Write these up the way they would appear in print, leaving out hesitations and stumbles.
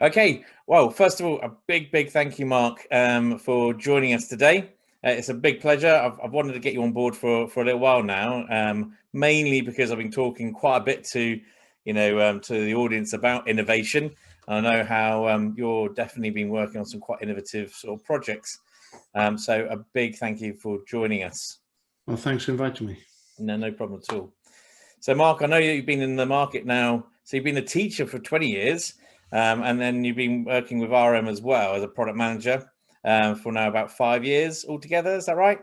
Okay, well, first of all, a big thank you, Mark, for joining us today. It's a big pleasure. I've wanted to get you on board for a little while now, mainly because I've been talking quite a bit to the audience about innovation. I know how you're definitely been working on some quite innovative sort of projects. So a big thank you for joining us. Well, thanks for inviting me. No problem at all. So, Mark, I know you've been in the market now. So you've been a teacher for 20 years, and then you've been working with RM as well as a product manager for now about 5 years altogether. Is that right?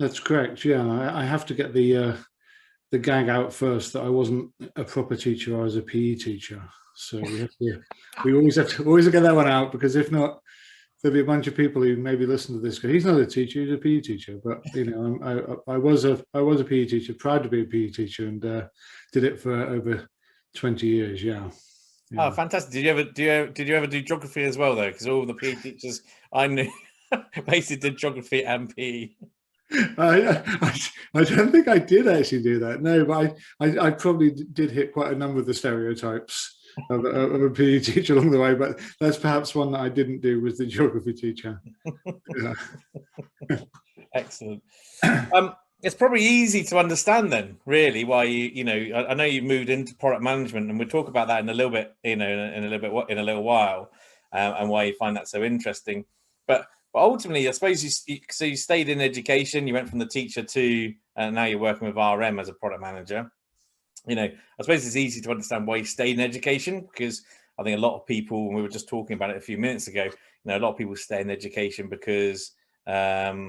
That's correct. Yeah, I have to get the gag out first that I wasn't a proper teacher. I was a PE teacher. So we always have to get that one out, because if not, there'll be a bunch of people who maybe listen to this go, he's not a teacher, he's a PE teacher. But I was a PE teacher, proud to be a PE teacher, and did it for over 20 years. Yeah. Oh, fantastic! Did you ever do geography as well, though? Because all the PE teachers I knew basically did geography and PE. I don't think I did actually do that. No, but I probably did hit quite a number of the stereotypes of a PE teacher along the way. But that's perhaps one that I didn't do, was the geography teacher. Excellent. It's probably easy to understand then, really, why I know you moved into product management, and we'll talk about that in a little bit, in a little while, and why you find that so interesting. But ultimately, I suppose you stayed in education. You went from the teacher to now you're working with RM as a product manager. I suppose it's easy to understand why you stayed in education, because I think a lot of people, and we were just talking about it a few minutes ago, a lot of people stay in education because they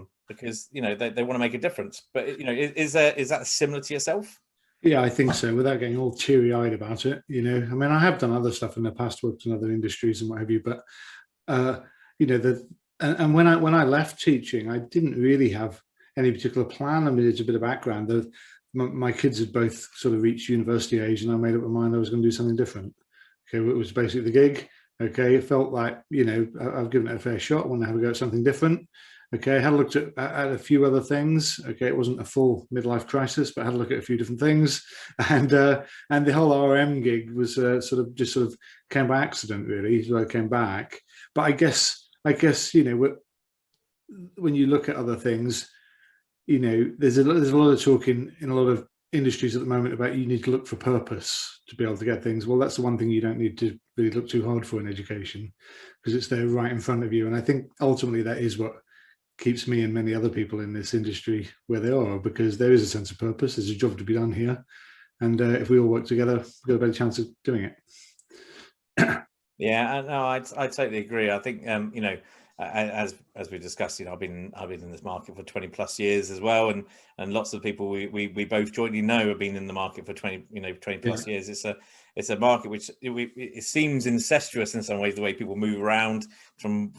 want to make a difference. But is that similar to yourself? Yeah, I think so, without getting all teary-eyed about it. I mean, I have done other stuff in the past, worked in other industries and what have you, but and when I left teaching, I didn't really have any particular plan. I mean, it's a bit of background. My kids had both sort of reached university age, and I made up my mind I was going to do something different. Okay, it was basically the gig. Okay, it felt like, I've given it a fair shot. I want to have a go at something different. Okay, I had looked at a few other things. Okay, it wasn't a full midlife crisis, but I had a look at a few different things, and the whole RM gig was sort of came by accident, really. So I came back, but I guess when you look at other things, there's a lot of talk in a lot of industries at the moment about you need to look for purpose to be able to get things. Well, that's the one thing you don't need to really look too hard for in education, because it's there right in front of you. And I think ultimately that is what keeps me and many other people in this industry where they are, because there is a sense of purpose. There's a job to be done here, and if we all work together, we've got a better chance of doing it. Yeah, no, I totally agree. I think as we discussed, I've been in this market for 20 plus years as well, and lots of people we both jointly know have been in the market for 20 plus years. It's a market which it seems incestuous in some ways, the way people move around from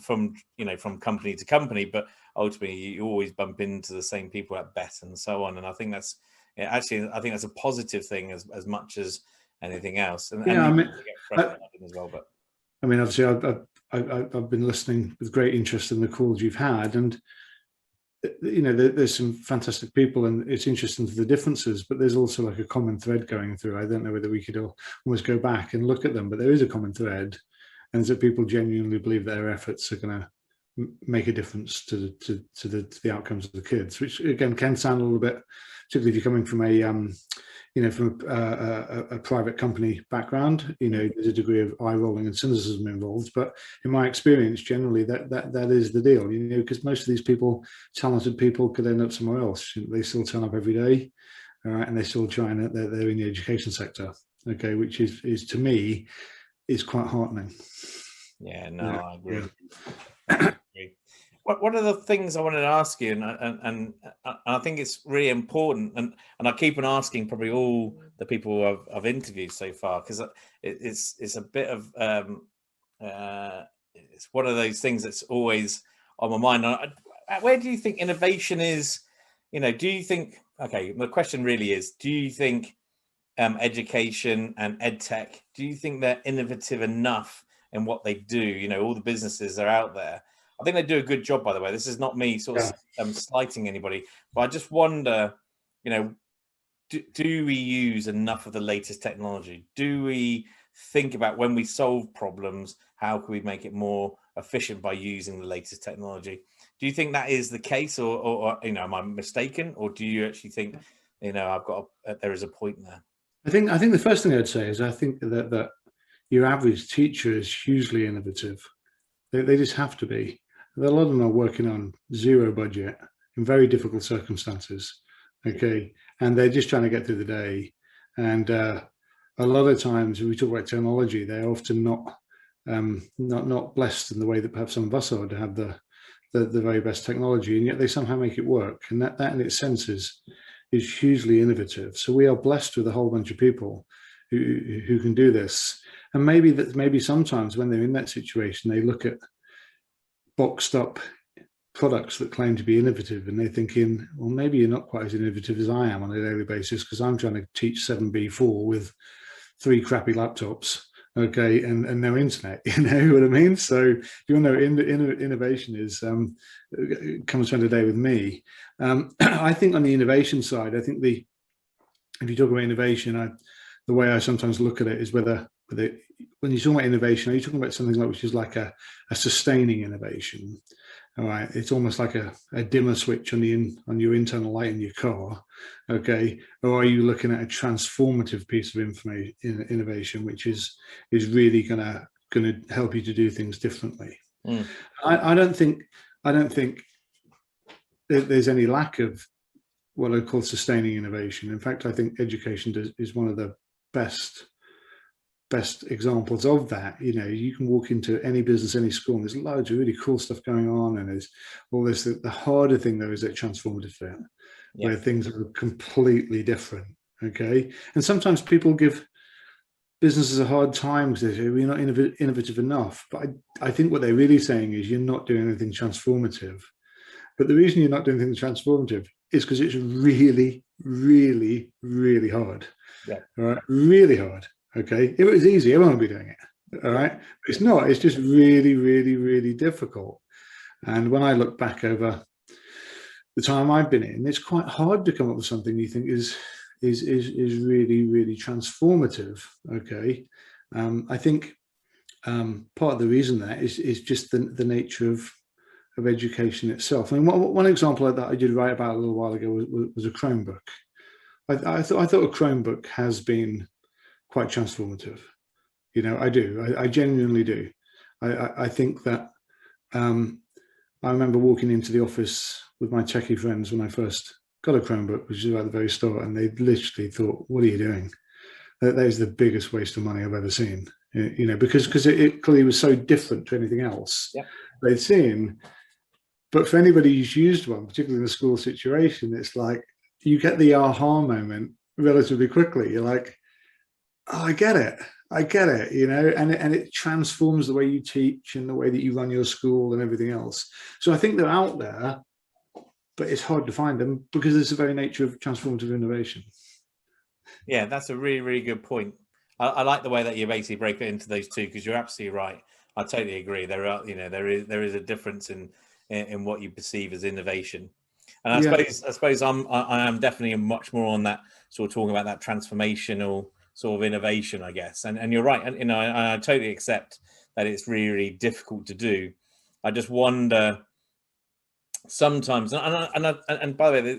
company to company, but ultimately you always bump into the same people at BET and so on. And I think that's I think that's a positive thing as much as anything else. And yeah, as well, but. I mean, obviously, I've been listening with great interest in the calls you've had, and there's some fantastic people, and it's interesting to the differences. But there's also like a common thread going through. I don't know whether we could almost go back and look at them, but there is a common thread, and it's that people genuinely believe their efforts are going to make a difference to the outcomes of the kids, which again can sound a little bit, particularly if you're coming from a private company background, there's a degree of eye rolling and cynicism involved. But in my experience, generally that is the deal, because most of these people, talented people, could end up somewhere else. They still turn up every day, and they still try, and they're in the education sector. Okay, which is to me is quite heartening. Yeah, no, I agree. Yeah. One of the things I wanted to ask you, and I think it's really important, and I keep on asking probably all the people I've interviewed so far, because it's a bit of it's one of those things that's always on my mind. Where do you think innovation is? Do you think? Okay, the question really is: do you think education and EdTech? Do you think they're innovative enough in what they do? All the businesses are out there. I think they do a good job, by the way. This is not me sort of slighting anybody, but I just wonder, do we use enough of the latest technology? Do we think about when we solve problems, how can we make it more efficient by using the latest technology? Do you think that is the case, or am I mistaken, or do you actually think, there is a point there? I think the first thing I'd say is I think that your average teacher is hugely innovative. They just have to be. A lot of them are working on zero budget in very difficult circumstances, okay? And they're just trying to get through the day. And a lot of times when we talk about technology, they're often not blessed in the way that perhaps some of us are to have the very best technology, and yet they somehow make it work. And that in its sense is hugely innovative. So we are blessed with a whole bunch of people who can do this. And maybe sometimes when they're in that situation, they look at boxed up products that claim to be innovative, and they're thinking, well, maybe you're not quite as innovative as I am on a daily basis, because I'm trying to teach 7B4 with 3 crappy laptops, okay, and no internet. You know what I mean? So you know, innovation is come spend a day with me. I think on the innovation side, I think if you talk about innovation, the way I sometimes look at it is whether when you talk about innovation, are you talking about something which is like a sustaining innovation? All right, it's almost like a dimmer switch on your internal light in your car, okay? Or are you looking at a transformative piece of innovation, which is really gonna help you to do things differently? Mm. I don't think there's any lack of what I call sustaining innovation. In fact, I think education is one of the best examples of that. You know, you can walk into any business, any school, and there's loads of really cool stuff going on, and there's all this. The harder thing though is that transformative bit, where things are completely different. Okay, and sometimes people give businesses a hard time because they say we're not innovative enough. But I think what they're really saying is you're not doing anything transformative. But the reason you're not doing anything transformative is because it's really, really, really hard. Yeah. All right, really hard. Okay, if it was easy, everyone would be doing it. All right, but it's not. It's just really, really, really difficult. And when I look back over the time I've been in, it's quite hard to come up with something you think is really, really transformative. Okay, I think part of the reason that is just the nature of education itself. I mean, one example of that I did write about a little while ago was a Chromebook. I thought a Chromebook has been quite transformative. You know, I do. I genuinely do. I think that I remember walking into the office with my techie friends when I first got a Chromebook, which is at the very start, and they literally thought, "What are you doing? That is the biggest waste of money I've ever seen." You know, because it clearly was so different to anything else they'd seen. But for anybody who's used one, particularly in a school situation, it's like you get the aha moment relatively quickly. You're like, oh, I get it, you know, and it transforms the way you teach and the way that you run your school and everything else. So I think they're out there, but it's hard to find them because it's the very nature of transformative innovation. Yeah, that's a really, really good point. I like the way that you basically break it into those two, because you're absolutely right. I totally agree. There is a difference in what you perceive as innovation. And I suppose I am definitely much more on that sort of talking about that transformational sort of innovation, I guess. And you're right. And I totally accept that it's really, really difficult to do. I just wonder sometimes, and by the way,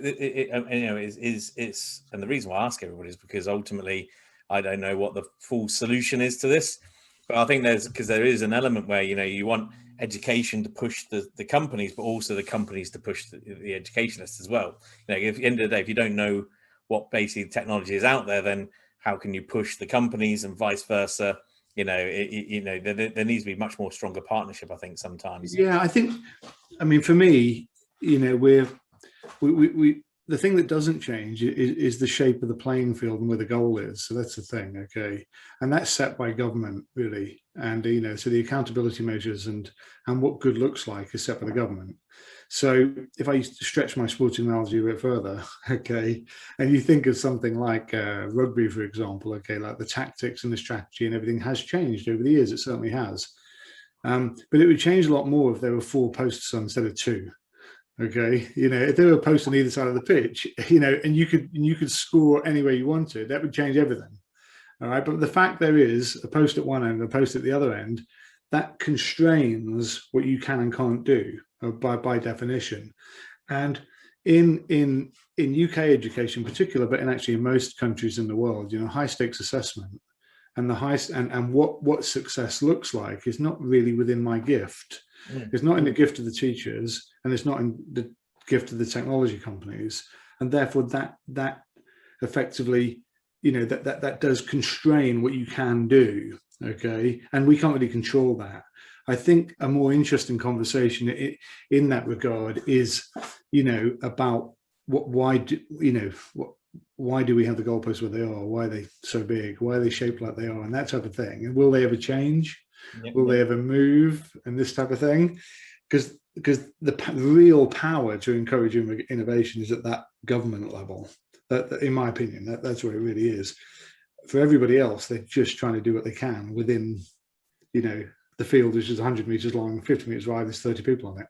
it's and the reason why I ask everybody is because ultimately I don't know what the full solution is to this. But I think there is an element where, you want education to push the companies, but also the companies to push the educationists as well. At the end of the day, if you don't know what basic technology is out there, then how can you push the companies and vice versa? There needs to be much more stronger partnership, I think, sometimes. Yeah, I mean, for me, we the thing that doesn't change is the shape of the playing field and where the goal is. So that's the thing, okay? And that's set by government, really. And, so the accountability measures and what good looks like is set by the government. So if I used to stretch my sporting analogy a bit further, okay, and you think of something like rugby, for example, okay, like the tactics and the strategy and everything has changed over the years. It certainly has. But it would change a lot more if there were 4 posts instead of 2. Okay, if there were a post on either side of the pitch, and you could score any way you wanted, that would change everything. All right, but the fact there is a post at one end, a post at the other end, that constrains what you can and can't do by definition. And in UK education in particular, but in actually most countries in the world, high stakes assessment and what success looks like is not really within my gift. It's not in the gift of the teachers, and it's not in the gift of the technology companies, and therefore that effectively, that does constrain what you can do. Okay, and we can't really control that. I think a more interesting conversation in that regard is, about why do we have the goalposts where they are? Why are they so big? Why are they shaped like they are? And that type of thing. And will they ever change? Will they ever move? And this type of thing, because the real power to encourage innovation is at that government level. That, in my opinion, that's where it really is. For everybody else, they're just trying to do what they can within, the field is just 100 meters long, 50 meters wide. There's 30 people on it.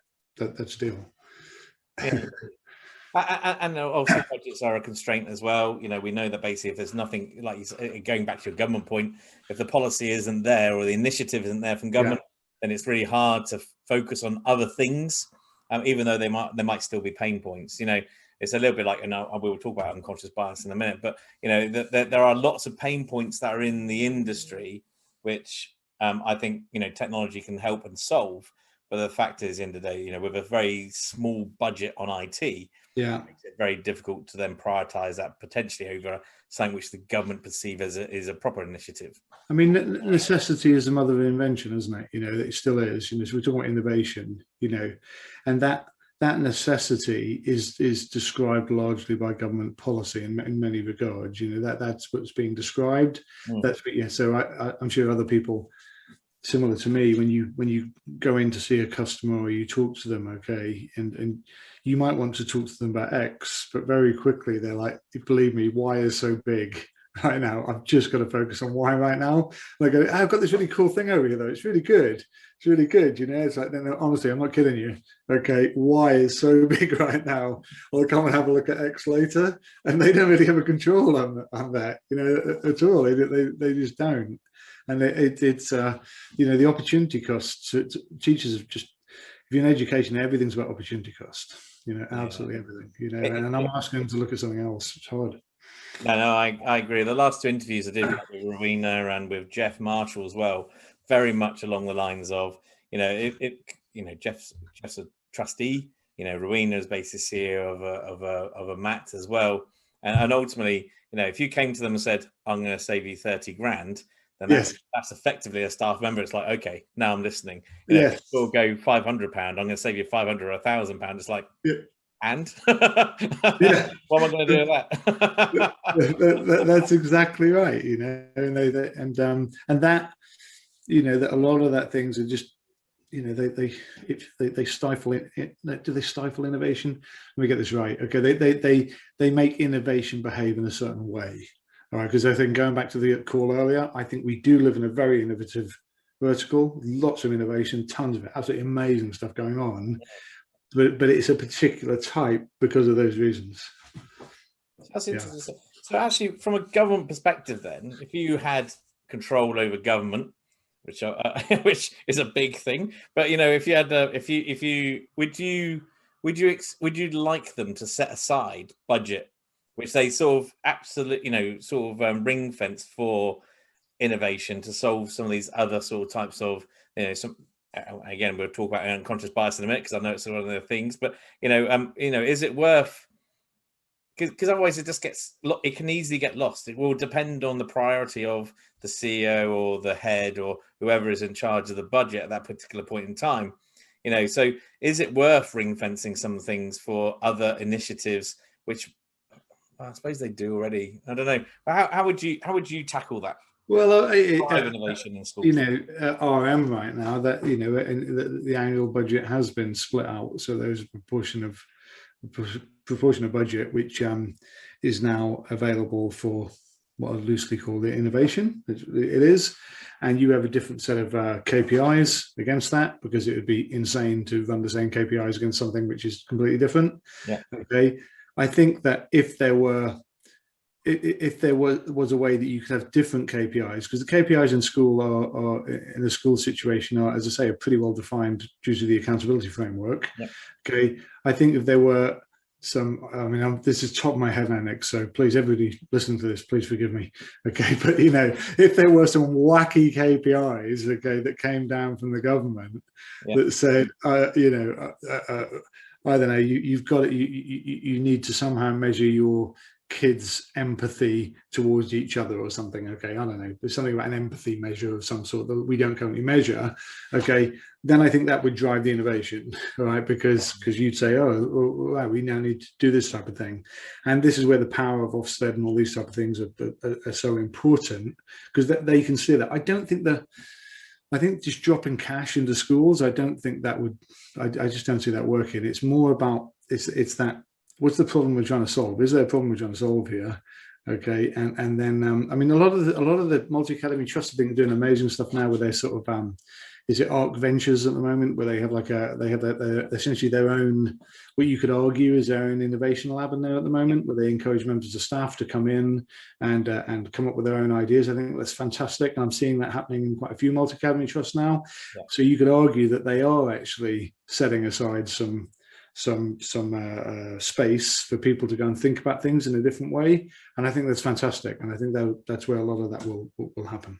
That's the deal. Yeah. And also budgets are a constraint as well. We know that basically if there's nothing, like you said, going back to your government point, if the policy isn't there or the initiative isn't there from government, then it's really hard to focus on other things, even though there might still be pain points. It's a little bit like, we will talk about unconscious bias in a minute, but there are lots of pain points that are in the industry, which I think technology can help and solve. But the fact is, in the day, with a very small budget on IT, it makes it very difficult to then prioritize that potentially over something which the government perceive as a proper initiative. I mean, necessity is the mother of invention, isn't it? It still is. So we're talking about innovation, and that necessity is described largely by government policy in many regards. That's what's being described. So I'm sure other people similar to me, when you go in to see a customer or you talk to them, okay, and you might want to talk to them about X, but very quickly they're like, believe me, Y is so big right now. I've just got to focus on Y right now. Like, I've got this really cool thing over here though. It's really good. It's really good. It's like, no, honestly, I'm not kidding you. Okay, Y is so big right now. I'll come and have a look at X later, and they don't really have a control on that, at all. They just don't. And it's the opportunity costs. Teachers have just, if you're in education, everything's about opportunity cost. Absolutely everything. And I'm asking them to look at something else. It's hard. No, I agree. The last two interviews I did with Rowena and with Jeff Marshall as well, very much along the lines of, Jeff's a trustee. Rowena is basically CEO of a MAT as well, and ultimately, if you came to them and said, "I'm going to save you 30 grand." Then that's effectively a staff member. It's like, okay, now I'm listening. We'll go £500. I'm going to save you £500 or £1,000. It's like, and what am I going to do with that? That's exactly right. And that, that a lot of that things are just, they stifle it. Do they stifle innovation? Let me get this right. Okay, they make innovation behave in a certain way. All right, because I think going back to the call earlier, I think we do live in a very innovative vertical, lots of innovation, tons of it, absolutely amazing stuff going on, but it's a particular type because of those reasons. That's interesting. So actually, from a government perspective, then, if you had control over government, which is a big thing, but if you had, would you like them to set aside budget, which they sort of absolutely, ring fence for innovation to solve some of these other sort of types of, again, we'll talk about unconscious bias in a minute because I know it's one of the things, but is it worth? Because otherwise it can easily get lost. It will depend on the priority of the CEO or the head or whoever is in charge of the budget at that particular point in time. So is it worth ring fencing some things for other initiatives, which I suppose they do already. I don't know. How would you tackle that? Well, innovation in schools. RM right now, that the annual budget has been split out, so there's a proportion of budget which is now available for what I loosely call the innovation. It is, and you have a different set of KPIs against that, because it would be insane to run the same KPIs against something which is completely different. Yeah. Okay. I think that if there were if there was a way that you could have different KPIs, because the KPIs in school are in a school situation are, as I say, are pretty well defined due to the accountability framework. Yep. Okay, I think if there were some, I mean, this is top of my head, Nick, so please, everybody listening to this, please forgive me. Okay, but if there were some wacky KPIs, okay, that came down from the government that said, I don't know, you've got it, you need to somehow measure your kids' empathy towards each other or something. Okay, I don't know, there's something about an empathy measure of some sort that we don't currently measure. Okay, then I think that would drive the innovation, right? Because you'd say, oh, wow, we now need to do this type of thing. And this is where the power of Ofsted and all these type of things are so important, because they can see that. I think just dropping cash into schools, I don't think that would, I just don't see that working. It's more about, it's that, what's the problem we're trying to solve? Is there a problem we're trying to solve here? Okay, and then I mean, a lot of the multi-academy trusts have been doing amazing stuff now, where they sort of is it ARC Ventures at the moment, where they have essentially their own, what you could argue is their own innovation lab in there at the moment, where they encourage members of staff to come in and come up with their own ideas. I think that's fantastic, and I'm seeing that happening in quite a few multi-academy trusts now. Yeah. So you could argue that they are actually setting aside some space for people to go and think about things in a different way, and I think that's fantastic, and I think that's where a lot of that will happen.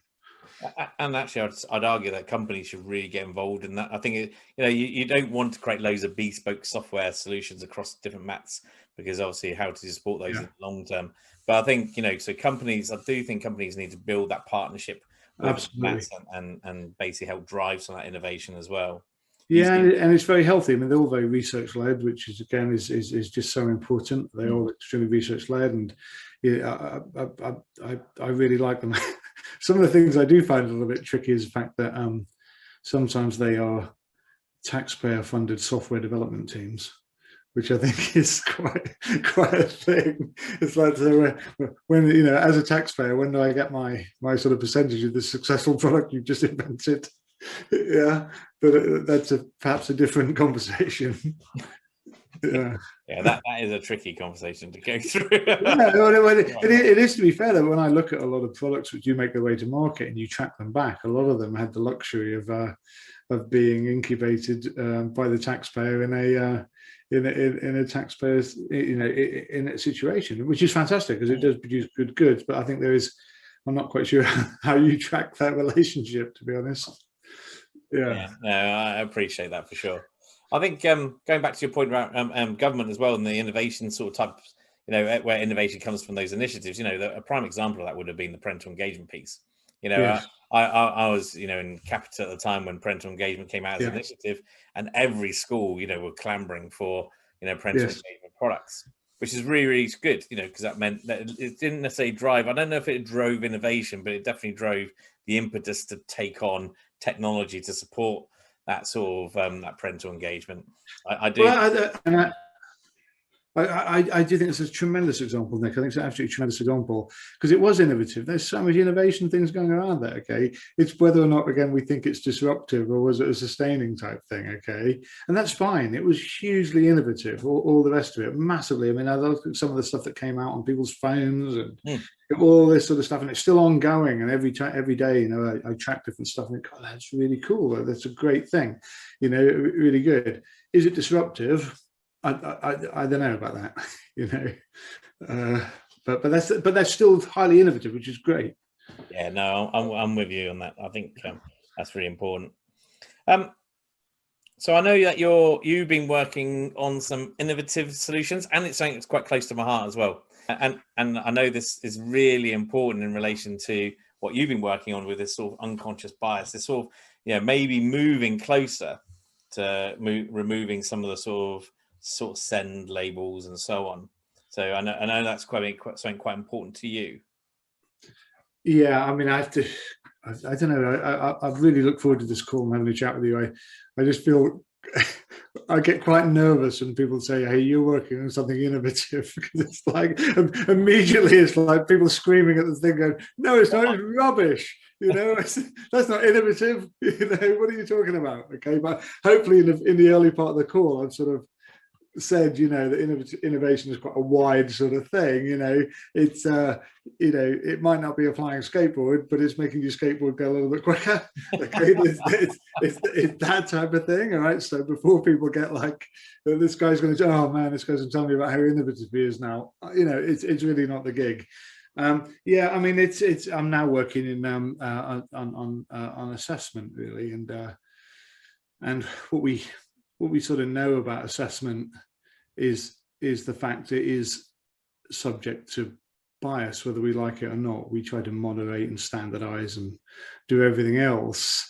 And actually, I'd argue that companies should really get involved in that. I think you don't want to create loads of bespoke software solutions across different mats, because obviously how to support those in the long term. But I think so companies, I do think companies need to build that partnership with mats and basically help drive some of that innovation as well. Yeah, and it's very healthy. I mean, they're all very research led, which is again is just so important. They're all extremely research led, and I really like them. Some of the things I do find a little bit tricky is the fact that sometimes they are taxpayer funded software development teams, which I think is quite a thing. It's like, so when as a taxpayer, when do I get my sort of percentage of the successful product you've just invented? Yeah, but that's perhaps a different conversation. Yeah, that is a tricky conversation to go through. It is, to be fair, though. When I look at a lot of products which do make their way to market and you track them back, a lot of them had the luxury of being incubated by the taxpayer in a taxpayer's in a situation, which is fantastic, because it does produce good goods. But I think I'm not quite sure how you track that relationship, to be honest. Yeah, no, I appreciate that for sure. I think going back to your point about government as well, and the innovation sort of types, where innovation comes from those initiatives. A prime example of that would have been the parental engagement piece. Yes. I was in Capita at the time when parental engagement came out as an initiative, and every school were clamoring for parental engagement products, which is really, really good. Because that meant that it didn't necessarily drive. I don't know if it drove innovation, but it definitely drove the impetus to take on technology to support that sort of that parental engagement. I do. Well, I do think it's a tremendous example, Nick. I think it's an absolutely tremendous example, because it was innovative. There's so much innovation things going around there. Okay, it's whether or not, again, we think it's disruptive or was it a sustaining type thing. Okay, and that's fine. It was hugely innovative. All the rest of it, massively. I mean, I look at some of the stuff that came out on people's phones and all this sort of stuff, and it's still ongoing. And every day, I track different stuff, and God, that's really cool. That's a great thing. Really good. Is it disruptive? I don't know about that, but that's still highly innovative, which is great. Yeah, no, I'm with you on that. I think that's really important. So I know that you've been working on some innovative solutions, and it's something that's quite close to my heart as well. And I know this is really important in relation to what you've been working on with this sort of unconscious bias, this sort of maybe moving closer to removing some of the sort of send labels and so on. So I know that's something quite important to you. Yeah, I mean, I don't know. I really look forward to this call and having a chat with you. I just feel I get quite nervous when people say, "Hey, you're working on something innovative," because it's like immediately it's like people screaming at the thing, going, "No, it's not. It's rubbish." That's not innovative. What are you talking about? Okay, but hopefully in the early part of the call, I've sort of said, that innovation is quite a wide sort of thing. It's it might not be a flying skateboard, but it's making your skateboard go a little bit quicker. Okay, it's that type of thing. All right. So before people get like, this guy's going to, oh man, this guy's going to tell me about how innovative he is now. It's really not the gig. Yeah, I mean, I'm now working in on assessment really, and what we sort of know about assessment is the fact it is subject to bias, whether we like it or not. We try to moderate and standardize and do everything else,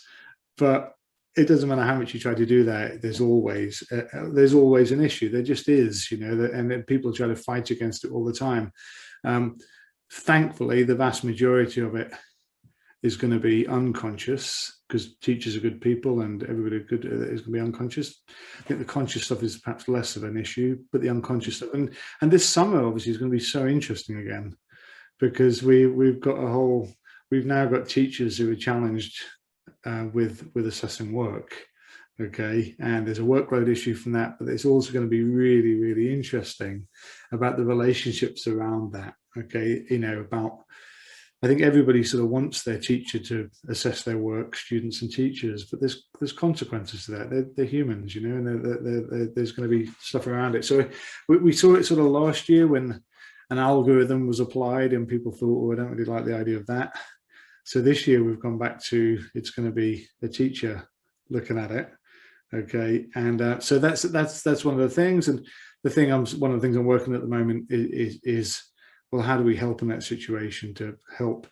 but it doesn't matter how much you try to do that. There's always an issue. There just is, and people try to fight against it all the time. Thankfully, the vast majority of it is going to be unconscious, because teachers are good people and everybody is going to be unconscious. I think the conscious stuff is perhaps less of an issue, but the unconscious stuff, and this summer obviously is going to be so interesting again, because we've now got teachers who are challenged with assessing work. Okay, and there's a workload issue from that, but it's also going to be really, really interesting about the relationships around that. Okay, I think everybody sort of wants their teacher to assess their work, students and teachers, but there's consequences to that. They're humans, and there's going to be stuff around it. So we saw it sort of last year when an algorithm was applied and people thought, oh, I don't really like the idea of that. So this year we've gone back to, it's going to be a teacher looking at it. Okay, and so that's one of the things. And one of the things I'm working at the moment is well, how do we help in that situation to help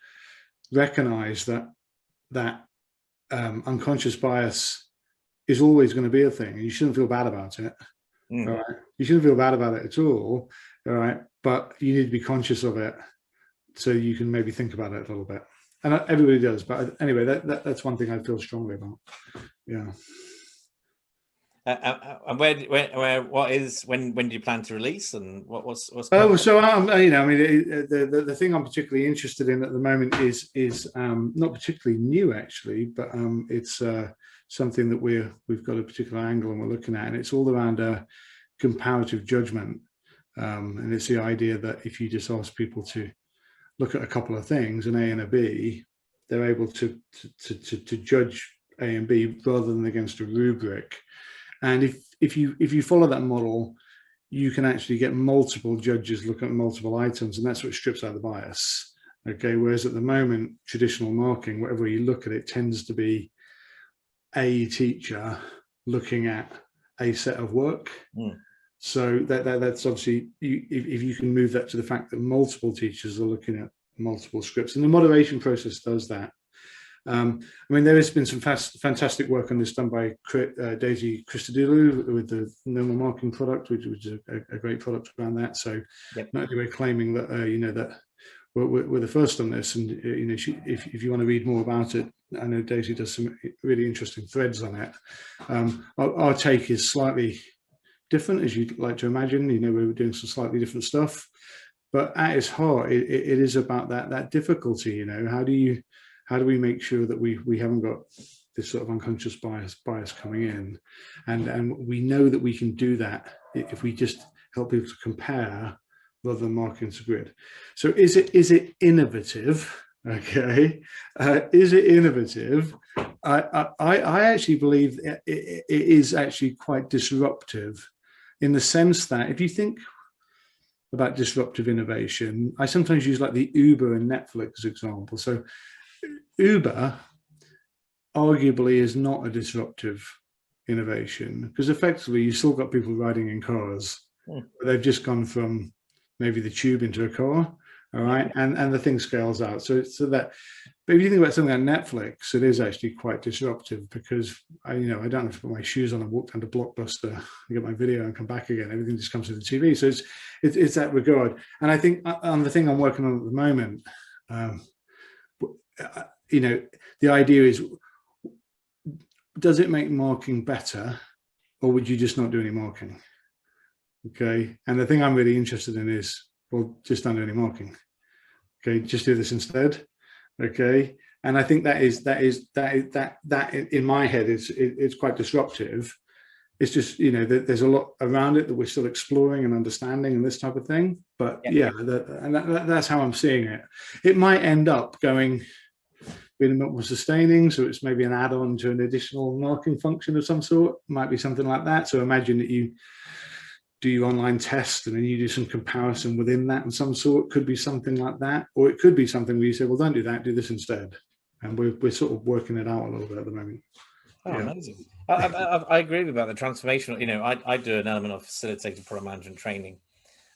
recognize that unconscious bias is always going to be a thing, and you shouldn't feel bad about it. All right, you shouldn't feel bad about it at all. All right, but you need to be conscious of it so you can maybe think about it a little bit. And everybody does, but anyway, that's one thing I feel strongly about. Yeah. And when do you plan to release, and what's so the thing I'm particularly interested in at the moment is not particularly new actually, but it's something that we've got a particular angle and we're looking at, and it's all around comparative judgment, and it's the idea that if you just ask people to look at a couple of things, an A and a B, they're able to judge A and B rather than against a rubric. And if you follow that model, you can actually get multiple judges look at multiple items, and that's what strips out the bias. Okay, whereas at the moment, traditional marking, whatever you look at, it tends to be a teacher looking at a set of work. So that's obviously, if you can move that to the fact that multiple teachers are looking at multiple scripts, and the moderation process does that. I mean, there has been some fantastic work on this done by Daisy Christodoulou with the normal marking product, which is a great product around that. So, not only we're claiming that that we're the first on this, and if you want to read more about it, I know Daisy does some really interesting threads on it. Our take is slightly different, as you'd like to imagine. We're doing some slightly different stuff, but at its heart, it is about that difficulty. How do we make sure that we haven't got this sort of unconscious bias coming in, and we know that we can do that if we just help people to compare rather than marking to grid. So is it innovative? Okay, is it innovative? I actually believe it is actually quite disruptive, in the sense that if you think about disruptive innovation, I sometimes use like the Uber and Netflix example. So Uber arguably is not a disruptive innovation, because effectively you still got people riding in cars, but they've just gone from maybe the tube into a car. All right, and the thing scales out. So that, but if you think about something like Netflix, it is actually quite disruptive, because I don't have to put my shoes on and walk down to Blockbuster and get my video and come back again. Everything just comes to the TV. So it's that regard. And I think on the thing I'm working on at the moment, the idea is, does it make marking better, or would you just not do any marking? Okay, and the thing I'm really interested in is, well, just don't do any marking. Okay, just do this instead. Okay, and I think that in my head it's quite disruptive, it's just, you know, there's a lot around it that we're still exploring and understanding and this type of thing. But yeah, that's how I'm seeing it. It might end up going being a bit more sustaining, so it's maybe an add-on to an additional marking function of some sort. Might be something like that. So imagine that you do your online test and then you do some comparison within that, and some sort. Could be something like that, or it could be something where you say, well, don't do that, do this instead. And we're sort of working it out a little bit at the moment. Oh, yeah. Amazing. I agree with about the transformational. You know, I do an element of facilitated product management training.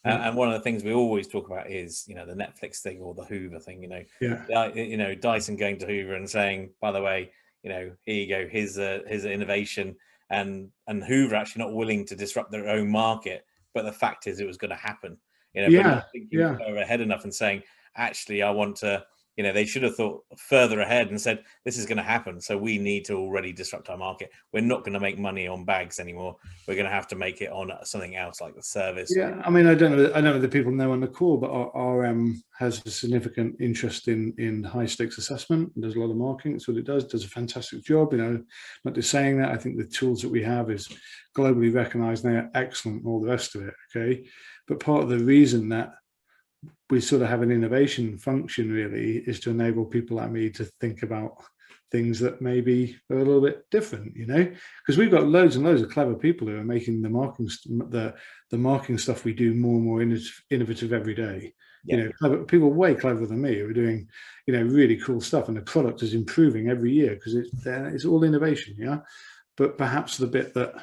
And one of the things we always talk about is, you know, the Netflix thing or the Hoover thing, you know, Dyson going to Hoover and saying, by the way, you know, here you go, here's innovation, and Hoover actually not willing to disrupt their own market. But the fact is it was going to happen, you know, but not thinking further ahead enough and saying, actually, I want to, you know, they should have thought further ahead and said, this is going to happen. So we need to already disrupt our market. We're not going to make money on bags anymore. We're going to have to make it on something else like the service. Yeah, I mean, I don't know. I know the people know on the call, but RM has a significant interest in high stakes assessment. There's a lot of marketing. That's what it does. It does a fantastic job. You know, not just saying that. I think the tools that we have is globally recognized. They are excellent. And all the rest of it. Okay, but part of the reason that we sort of have an innovation function really is to enable people like me to think about things that maybe are a little bit different, you know, because we've got loads and loads of clever people who are making the marketing stuff we do more and more innovative every day. You know, people way cleverer than me who are doing, you know, really cool stuff, and the product is improving every year because it's all innovation. Yeah, but perhaps the bit that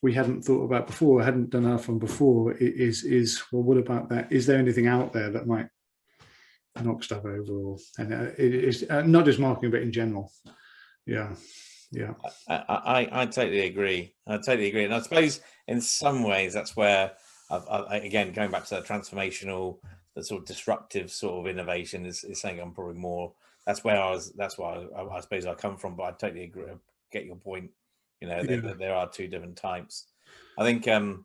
we hadn't thought about before, hadn't done enough on before, is well, what about that? Is there anything out there that might knock stuff over? And it's not just marketing, but in general. Yeah. I totally agree. And I suppose in some ways that's where, again, going back to that transformational, the sort of disruptive sort of innovation is something I'm probably more. That's why I suppose I come from. But I totally agree. Get your point. You know, there are two different types. I think, you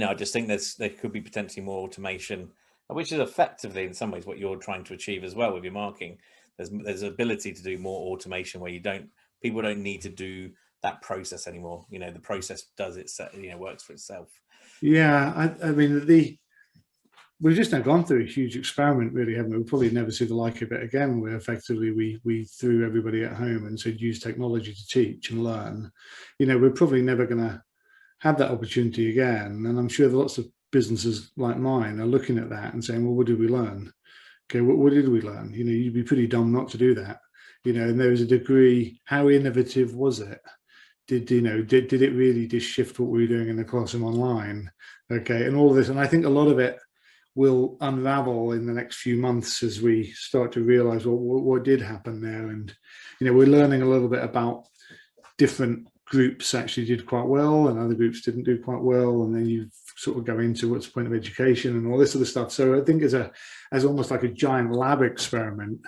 know, I just think there could be potentially more automation, which is effectively in some ways what you're trying to achieve as well with your marketing. There's ability to do more automation where people don't need to do that process anymore. You know, the process does it, you know, works for itself. Yeah, I mean, we've just now gone through a huge experiment, really, haven't we? We'll probably never see the like of it again, where effectively we threw everybody at home and said, use technology to teach and learn. You know, we're probably never going to have that opportunity again. And I'm sure lots of businesses like mine are looking at that and saying, well, what did we learn? Okay, what did we learn? You know, you'd be pretty dumb not to do that. You know, and there was a degree, how innovative was it? Did it really just shift what we were doing in the classroom online? Okay, and all of this. And I think a lot of it will unravel in the next few months as we start to realize what did happen there. And, you know, we're learning a little bit about different groups actually did quite well and other groups didn't do quite well. And then you sort of go into what's the point of education and all this sort of stuff. So I think as almost like a giant lab experiment,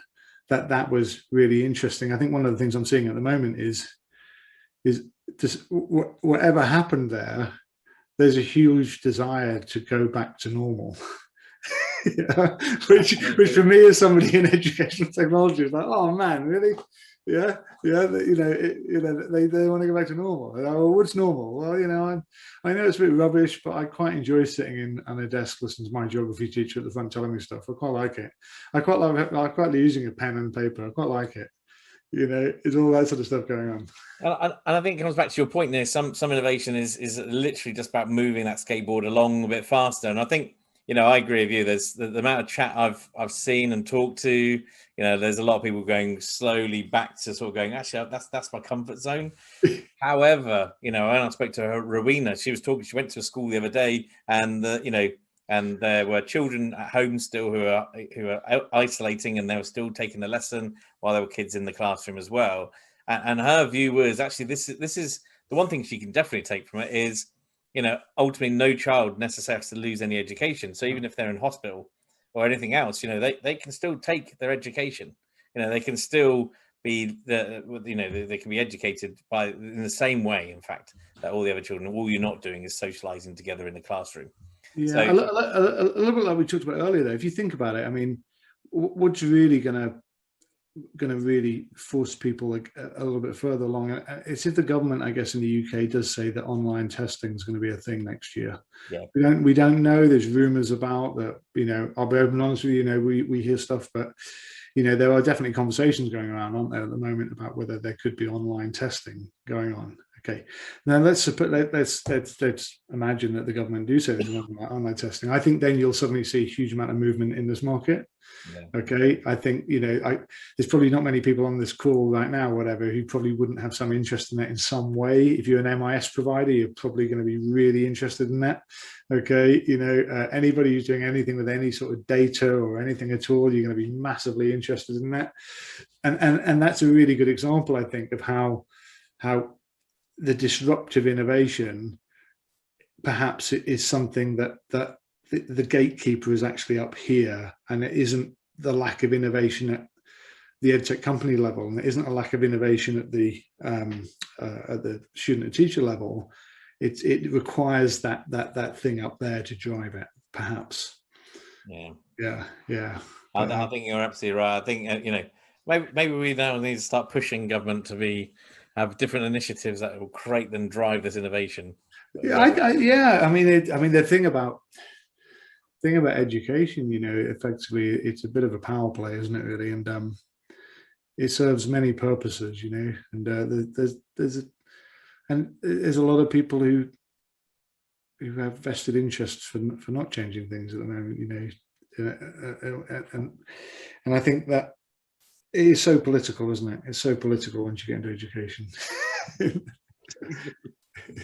that was really interesting. I think one of the things I'm seeing at the moment is just whatever happened there's a huge desire to go back to normal. Yeah, which for me as somebody in educational technology is like, oh man, really? Yeah. They want to go back to normal. Well, what's normal? Well, you know, I know it's a bit rubbish, but I quite enjoy sitting on a desk listening to my geography teacher at the front telling me stuff. I quite like it. I quite like using a pen and paper. I quite like it. You know, it's all that sort of stuff going on. And I think it comes back to your point there. Some innovation is literally just about moving that skateboard along a bit faster. And I think, you know, I agree with you. There's the amount of chat I've seen and talked to. You know, there's a lot of people going slowly back to sort of going, actually, that's my comfort zone. However, you know, when I spoke to her, Rowena, she went to a school the other day, and you know, and there were children at home still who are isolating, and they were still taking the lesson while there were kids in the classroom as well. And her view was actually this is the one thing she can definitely take from it is, you know, ultimately no child necessarily has to lose any education. So even if they're in hospital or anything else, you know, they can still take their education. You know, they can still be they can be educated in the same way, in fact, that all the other children. All you're not doing is socializing together in the classroom. Yeah, so, a little bit like we talked about earlier, though. If you think about it, I mean, what's really going to going to really force people a little bit further along. It's if the government, I guess, in the UK does say that online testing is going to be a thing next year. Yeah. We don't know. There's rumours about that. I'll be open and honest with you. We hear stuff, but there are definitely conversations going around, aren't there, at the moment about whether there could be online testing going on. Okay, now let's imagine that the government do say there's online testing. I think then you'll suddenly see a huge amount of movement in this market. Yeah. Okay, I think there's probably not many people on this call right now, whatever, who probably wouldn't have some interest in that in some way. If you're an MIS provider, you're probably going to be really interested in that. Okay, anybody who's doing anything with any sort of data or anything at all, you're going to be massively interested in that. And that's a really good example, I think, of how the disruptive innovation perhaps it is something that the gatekeeper is actually up here, and it isn't the lack of innovation at the EdTech company level, and it isn't a lack of innovation at the student and teacher level. It requires that thing up there to drive it, perhaps. Yeah. I think you're absolutely right. I think maybe we now need to start pushing government to have different initiatives that will create and drive this innovation. I mean, the thing about education, effectively, it's a bit of a power play, isn't it, really? And it serves many purposes, and there's a lot of people who have vested interests for not changing things at the moment, and I think that it is so political, isn't it? It's so political once you get into education.